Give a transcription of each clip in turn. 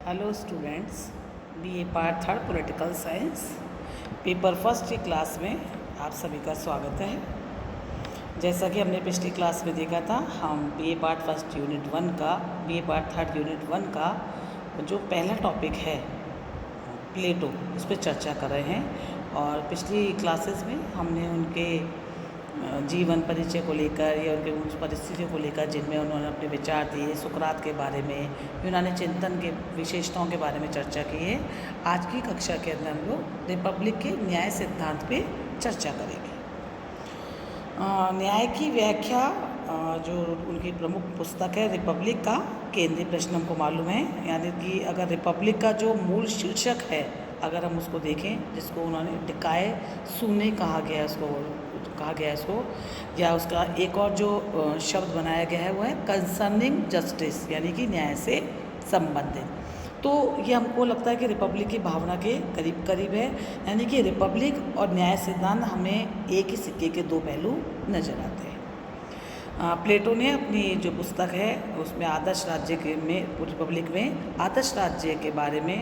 Hello students, BA part third political science paper first की class में आप सभी का स्वागत है। जैसा कि हमने पिछली क्लास में देखा था, हम BA part first unit one का BA part third unit one का जो पहला टॉपिक है प्लेटो, उस पर चर्चा कर रहे हैं। और पिछली क्लासेस में हमने उनके जीवन परिचय को लेकर या उनके उस परिस्थितियों को लेकर जिनमें उन्होंने अपने विचार दिए, सुकरात के बारे में, यूनानी चिंतन के विशेषताओं के बारे में चर्चा की है। आज की कक्षा के अंदर हम लोग रिपब्लिक के न्याय सिद्धांत पे चर्चा करेंगे। न्याय की व्याख्या जो उनकी प्रमुख पुस्तक है रिपब्लिक का केंद्रीय प्रश्न हमको मालूम है, यानी कि अगर रिपब्लिक का जो मूल शीर्षक है अगर हम उसको देखें, जिसको उन्होंने डिकाय सूने कहा गया है इसको, या उसका एक और जो शब्द बनाया गया है वो है कंसर्निंग जस्टिस, यानी कि न्याय से संबंधित। तो ये हमको लगता है कि रिपब्लिक की भावना के करीब करीब है, यानी कि रिपब्लिक और न्याय सिद्धांत हमें एक ही सिक्के के दो पहलू नजर आते हैं। प्लेटो ने अपनी जो पुस्तक है उसमें आदर्श राज्य के में रिपब्लिक में आदर्श राज्य के बारे में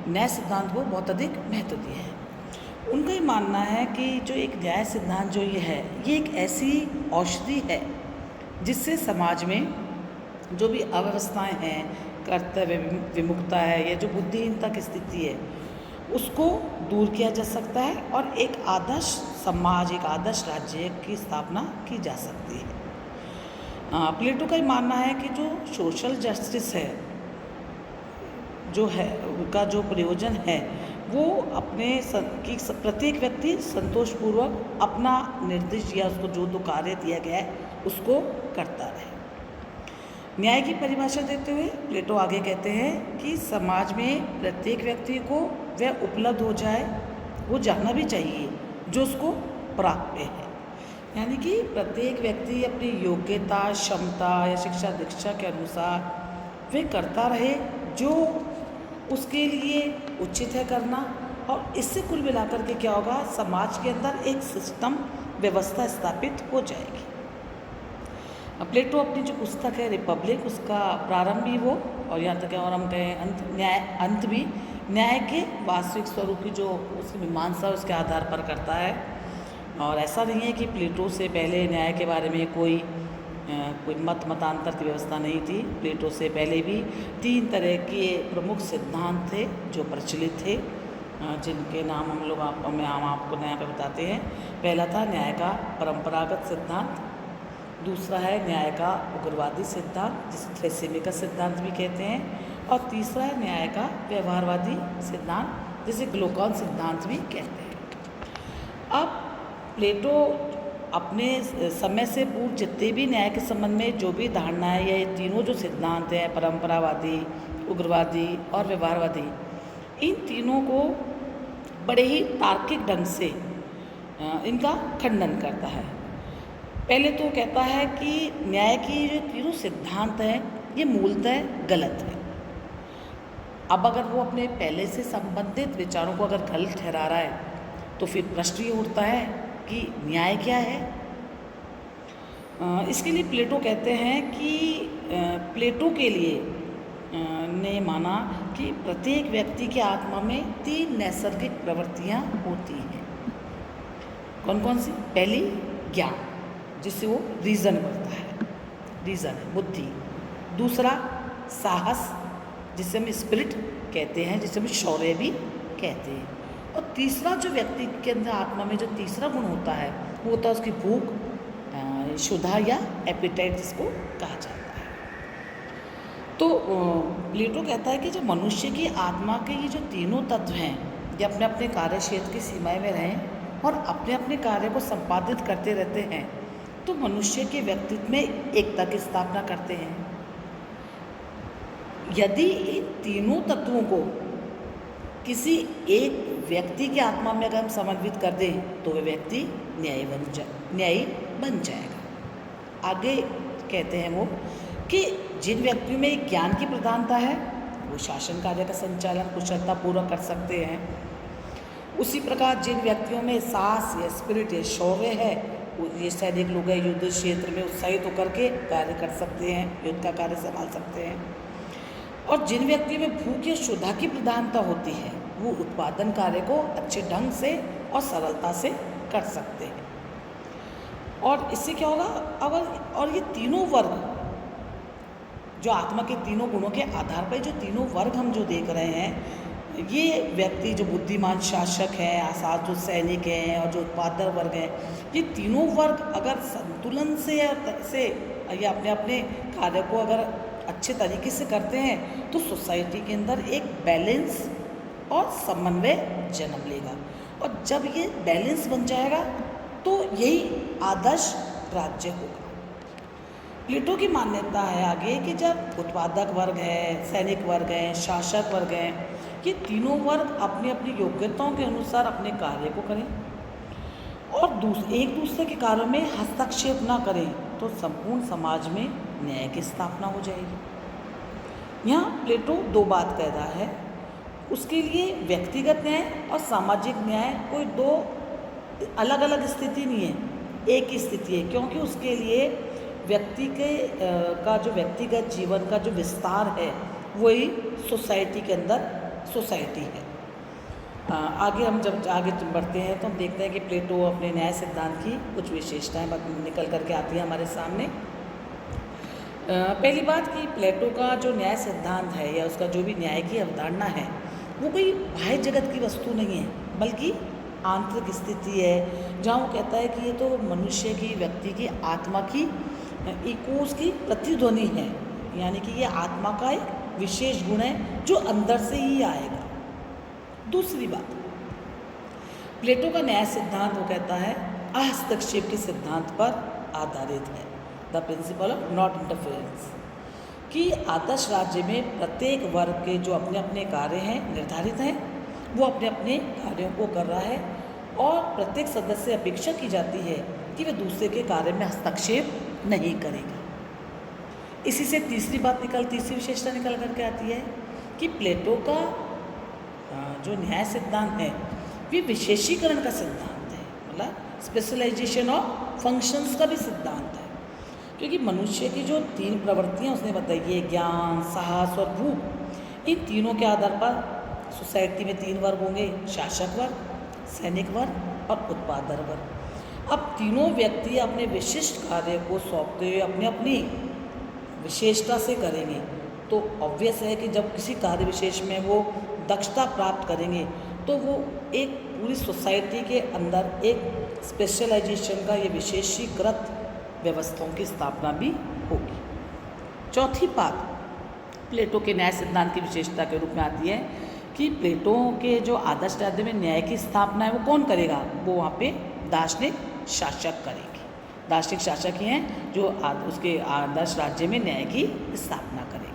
न्याय सिद्धांत को बहुत अधिक महत्व दिया है। उनका ये मानना है कि जो एक न्याय सिद्धांत जो ये एक ऐसी औषधि है जिससे समाज में जो भी अव्यवस्थाएं हैं, कर्तव्य विमुखता है या जो बुद्धिहीनता की स्थिति है, उसको दूर किया जा सकता है और एक आदर्श समाज, एक आदर्श राज्य की स्थापना की जा सकती है। प्लेटो का ये मानना है कि जो सोशल जस्टिस है जो है उनका जो प्रयोजन है वो अपने कि प्रत्येक व्यक्ति संतोषपूर्वक अपना निर्दिष्ट या उसको जो कार्य दिया गया है उसको करता रहे। न्याय की परिभाषा देते हुए प्लेटो आगे कहते हैं कि समाज में प्रत्येक व्यक्ति को वह उपलब्ध हो जाए, वो जानना भी चाहिए जो उसको प्राप्य है, यानी कि प्रत्येक व्यक्ति अपनी योग्यता, क्षमता या शिक्षा दीक्षा के अनुसार वह करता रहे जो उसके लिए उचित है करना। और इससे कुल मिलाकर के क्या होगा, समाज के अंदर एक सिस्टम व्यवस्था स्थापित हो जाएगी। प्लेटो अपनी जो पुस्तक है रिपब्लिक, उसका प्रारंभ भी वो और यहाँ तक और हम कहें अंत भी न्याय के वास्तविक स्वरूप की जो उसकी मीमांसा उसके आधार पर करता है। और ऐसा नहीं है कि प्लेटो से पहले न्याय के बारे में कोई मतांतर की व्यवस्था नहीं थी। प्लेटो से पहले भी 3 तरह के प्रमुख सिद्धांत थे जो प्रचलित थे, जिनके नाम हम आपको यहाँ पे बताते हैं। पहला था न्याय का परंपरागत सिद्धांत, दूसरा है न्याय का उग्रवादी सिद्धांत जिसे थ्रेसिमिकस सिद्धांत भी कहते हैं, और तीसरा है न्याय का व्यवहारवादी सिद्धांत जिसे ग्लोकॉन सिद्धांत भी कहते हैं। अब प्लेटो अपने समय से पूर्व जितने भी न्याय के संबंध में जो भी धारणा है, या ये तीनों जो सिद्धांत हैं परंपरावादी, उग्रवादी और व्यवहारवादी, इन तीनों को बड़े ही तार्किक ढंग से इनका खंडन करता है। पहले तो कहता है कि न्याय की जो तीनों सिद्धांत हैं ये मूलतः गलत है। अब अगर वो अपने पहले से संबंधित विचारों को अगर गलत ठहरा रहा है तो फिर प्रश्न ये उठता है कि न्याय क्या है। इसके लिए प्लेटो कहते हैं कि प्लेटो के लिए ने माना कि प्रत्येक व्यक्ति की आत्मा में 3 नैसर्गिक प्रवृत्तियां होती हैं। कौन कौन सी? पहली ज्ञान, जिससे वो रीज़न करता है, रीज़न है बुद्धि। दूसरा साहस, जिसे हम स्पिरिट कहते हैं, जिसे हम शौर्य भी कहते हैं। और तीसरा जो व्यक्ति के अंदर आत्मा में जो तीसरा गुण होता है वो होता है उसकी भूख, क्षुधा या एपिटाइट जिसको कहा जाता है। तो प्लेटो कहता है कि जब मनुष्य की आत्मा के ये जो तीनों तत्व हैं ये अपने अपने कार्य क्षेत्र की सीमाएं में रहें और अपने अपने कार्य को संपादित करते रहते हैं तो मनुष्य के व्यक्तित्व में एकता की स्थापना करते हैं। यदि इन तीनों तत्वों को किसी एक व्यक्ति की आत्मा में अगर हम समन्वित कर दें तो वह व्यक्ति न्यायी बन जाएगा। आगे कहते हैं वो कि जिन व्यक्तियों में ज्ञान की प्रधानता है वो शासन कार्य का संचालन कुशलतापूर्वक कर सकते हैं। उसी प्रकार जिन व्यक्तियों में साहस या स्पिरिट या शौर्य है, ये सैनिक लोग हैं, युद्ध क्षेत्र में उत्साहित होकर के कार्य कर सकते हैं, युद्ध का कार्य संभाल सकते हैं। और जिन व्यक्ति में भूख या क्षुधा की प्रधानता होती है वो उत्पादन कार्य को अच्छे ढंग से और सरलता से कर सकते हैं। और इससे क्या होगा, अगर और ये तीनों वर्ग जो आत्मा के तीनों गुणों के आधार पर जो तीनों वर्ग हम जो देख रहे हैं, ये व्यक्ति जो बुद्धिमान शासक है, आसाद जो सैनिक हैं और जो उत्पादक वर्ग हैं, ये तीनों वर्ग अगर संतुलन से या अपने अपने कार्य को अगर अच्छे तरीके से करते हैं तो सोसाइटी के अंदर एक बैलेंस और समन्वय जन्म लेगा। और जब ये बैलेंस बन जाएगा तो यही आदर्श राज्य होगा। प्लेटो की मान्यता है आगे कि जब उत्पादक वर्ग है, सैनिक वर्ग हैं, शासक वर्ग हैं, ये तीनों वर्ग अपनी अपनी योग्यताओं के अनुसार अपने कार्य को करें और एक दूसरे के कार्यों में हस्तक्षेप ना करें तो संपूर्ण समाज में न्याय की स्थापना हो जाएगी। यहाँ प्लेटो दो बात कह रहा है, उसके लिए व्यक्तिगत न्याय और सामाजिक न्याय कोई दो अलग अलग स्थिति नहीं है, एक ही स्थिति है, क्योंकि उसके लिए व्यक्ति का जो व्यक्तिगत जीवन का जो विस्तार है वही सोसाइटी के अंदर सोसाइटी है। आगे हम जब आगे बढ़ते हैं तो हम देखते हैं कि प्लेटो अपने न्याय सिद्धांत की कुछ विशेषताएं निकल करके आती हैं हमारे सामने। पहली बात कि प्लेटो का जो न्याय सिद्धांत है या उसका जो भी न्याय की अवधारणा है वो कोई बाह्य जगत की वस्तु नहीं है, बल्कि आंतरिक स्थिति है, जहाँ वो कहता है कि ये तो मनुष्य की, व्यक्ति की आत्मा की इकोस की प्रतिध्वनि है, यानी कि ये आत्मा का एक विशेष गुण है जो अंदर से ही आएगा। दूसरी बात, प्लेटो का न्याय सिद्धांत वो कहता है हस्तक्षेप के सिद्धांत पर आधारित है, the principle of not interference, कि आदर्श राज्य में प्रत्येक वर्ग के जो अपने अपने कार्य हैं निर्धारित हैं, वो अपने अपने कार्यों को कर रहा है और प्रत्येक सदस्य से अपेक्षा की जाती है कि वह दूसरे के कार्य में हस्तक्षेप नहीं करेगा। इसी से तीसरी विशेषता निकल करके आती है कि प्लेटो का जो न्याय सिद्धांत है ये विशेषीकरण का सिद्धांत है, मतलब स्पेशलाइजेशन ऑफ फंक्शंस का भी सिद्धांत है, क्योंकि मनुष्य की जो तीन प्रवृत्तियाँ उसने बताई है, ज्ञान, साहस और भूख, इन तीनों के आधार पर सोसाइटी में तीन वर्ग होंगे, शासक वर्ग, सैनिक वर्ग और उत्पादक वर्ग। अब तीनों व्यक्ति अपने विशिष्ट कार्य को सौंपते हुए अपनी अपनी विशेषता से करेंगे, तो ऑब्वियस है कि जब किसी कार्य विशेष में वो दक्षता प्राप्त करेंगे तो वो एक पूरी सोसाइटी के अंदर एक स्पेशलाइजेशन का ये विशेषीकृत व्यवस्थाओं की स्थापना भी होगी। चौथी बात प्लेटो के न्याय सिद्धांत की विशेषता के रूप में आती है कि प्लेटो के जो आदर्श राज्य में न्याय की स्थापना है वो कौन करेगा, वो वहाँ पे दार्शनिक शासक करेंगे। दार्शनिक शासक ही हैं जो उसके आदर्श राज्य में न्याय की स्थापना करेंगे।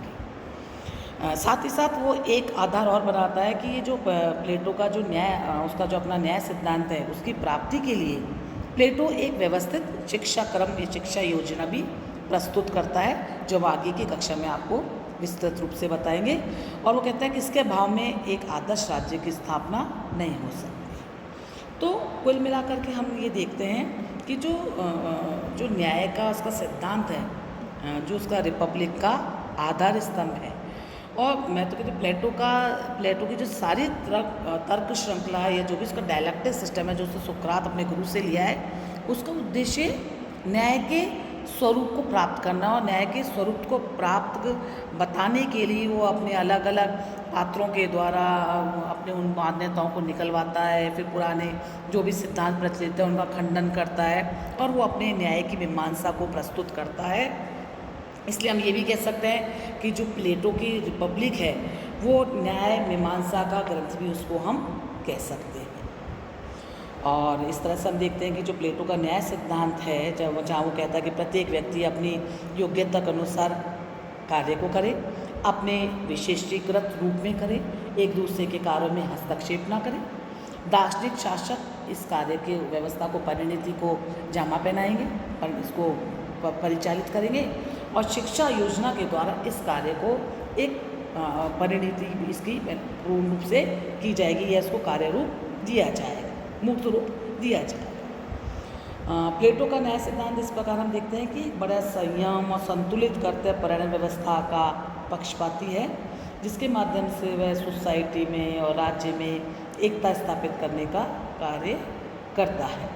साथ ही साथ वो एक आधार और बनाता है कि ये जो प्लेटो का जो न्याय उसका जो अपना न्याय सिद्धांत है उसकी प्राप्ति के लिए प्लेटो एक व्यवस्थित शिक्षा क्रम या शिक्षा योजना भी प्रस्तुत करता है, जो हम आगे की कक्षा में आपको विस्तृत रूप से बताएंगे। और वो कहता है कि इसके अभाव में एक आदर्श राज्य की स्थापना नहीं हो सकती। तो कुल मिलाकर के हम ये देखते हैं कि जो न्याय का उसका सिद्धांत है, जो उसका रिपब्लिक का आधार स्तंभ है, और मैं तो कहती प्लेटो की जो सारी तर्क श्रृंखला है या जो भी उसका डायलेक्टिक सिस्टम है जो उसने सुकरात अपने गुरु से लिया है, उसका उद्देश्य न्याय के स्वरूप को प्राप्त करना, और न्याय के स्वरूप को प्राप्त बताने के लिए वो अपने अलग अलग पात्रों के द्वारा अपने उन मान्यताओं को निकलवाता है, फिर पुराने जो भी सिद्धांत प्रचलित है उनका खंडन करता है और वो अपने न्याय की मीमांसा को प्रस्तुत करता है। इसलिए हम ये भी कह सकते हैं कि जो प्लेटो की रिपब्लिक है वो न्याय मीमांसा का ग्रंथ भी उसको हम कह सकते हैं। और इस तरह से हम देखते हैं कि जो प्लेटो का न्याय सिद्धांत है, जहाँ वो कहता है कि प्रत्येक व्यक्ति अपनी योग्यता के अनुसार कार्य को करे, अपने विशेषीकृत रूप में करे, एक दूसरे के कार्यों में हस्तक्षेप ना करे। दार्शनिक शासक इस कार्य की व्यवस्था को, परिणति को जामा पहनाएंगे और इसको परिचालित करेंगे, और शिक्षा योजना के द्वारा इस कार्य को एक परिणति इसकी पूर्ण रूप से की जाएगी या इसको कार्य रूप दिया जाएगा, मुक्त रूप दिया जाएगा। प्लेटो का न्याय सिद्धांत इस प्रकार हम देखते हैं कि बड़ा संयम और संतुलित करते परिणय व्यवस्था का पक्षपाती है, जिसके माध्यम से वह सोसाइटी में और राज्य में एकता स्थापित करने का कार्य करता है।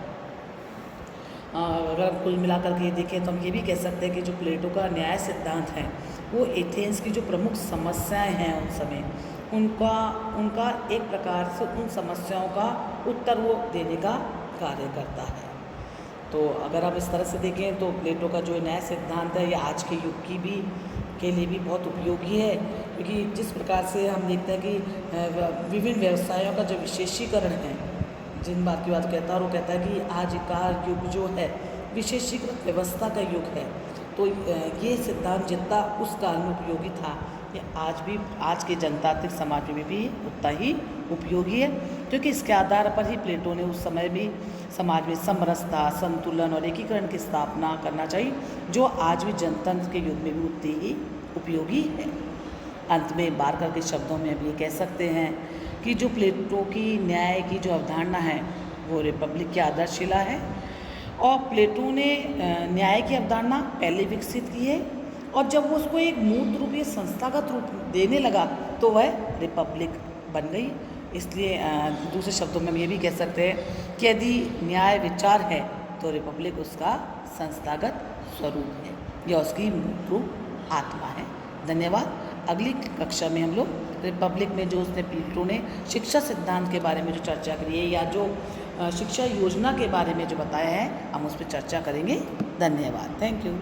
अगर हम कुल मिलाकर के देखें तो हम ये भी कह सकते हैं कि जो प्लेटो का न्याय सिद्धांत है वो एथेंस की जो प्रमुख समस्याएं हैं उन समय उनका एक प्रकार से उन समस्याओं का उत्तर वो देने का कार्य करता है। तो अगर आप इस तरह से देखें तो प्लेटो का जो न्याय सिद्धांत है ये आज के युग के लिए भी बहुत उपयोगी है, क्योंकि जिस प्रकार से हम देखते हैं कि विभिन्न व्यवसायों का जो विशेषीकरण है, जिन बात की बात कहता है और वो कहता है कि आज का युग जो है विशेषीकृत व्यवस्था का युग है। तो ये सिद्धांत जितना उस काल में उपयोगी था ये आज के जनतांत्रिक समाज में भी उतना ही उपयोगी है, क्योंकि इसके आधार पर ही प्लेटो ने उस समय भी समाज में समरसता, संतुलन और एकीकरण की स्थापना करना चाहिए, जो आज भी जनतंत्र के युग में भी उतनी ही उपयोगी है। अंत में बार करके शब्दों में अब ये कह सकते हैं कि जो प्लेटो की न्याय की जो अवधारणा है वो रिपब्लिक की आदर्शशिला है, और प्लेटो ने न्याय की अवधारणा पहले विकसित की है, और जब वो उसको एक मूर्त रूप या संस्थागत रूप देने लगा तो वह रिपब्लिक बन गई। इसलिए दूसरे शब्दों में हम ये भी कह सकते हैं कि यदि न्याय विचार है तो रिपब्लिक उसका संस्थागत स्वरूप है या उसकी मूर्त रूप आत्मा है। धन्यवाद। अगली कक्षा में हम लोग रिपब्लिक में जो उसने प्लेटो ने शिक्षा सिद्धांत के बारे में जो चर्चा करी है या जो शिक्षा योजना के बारे में जो बताया है हम उस पर चर्चा करेंगे। धन्यवाद। Thank you.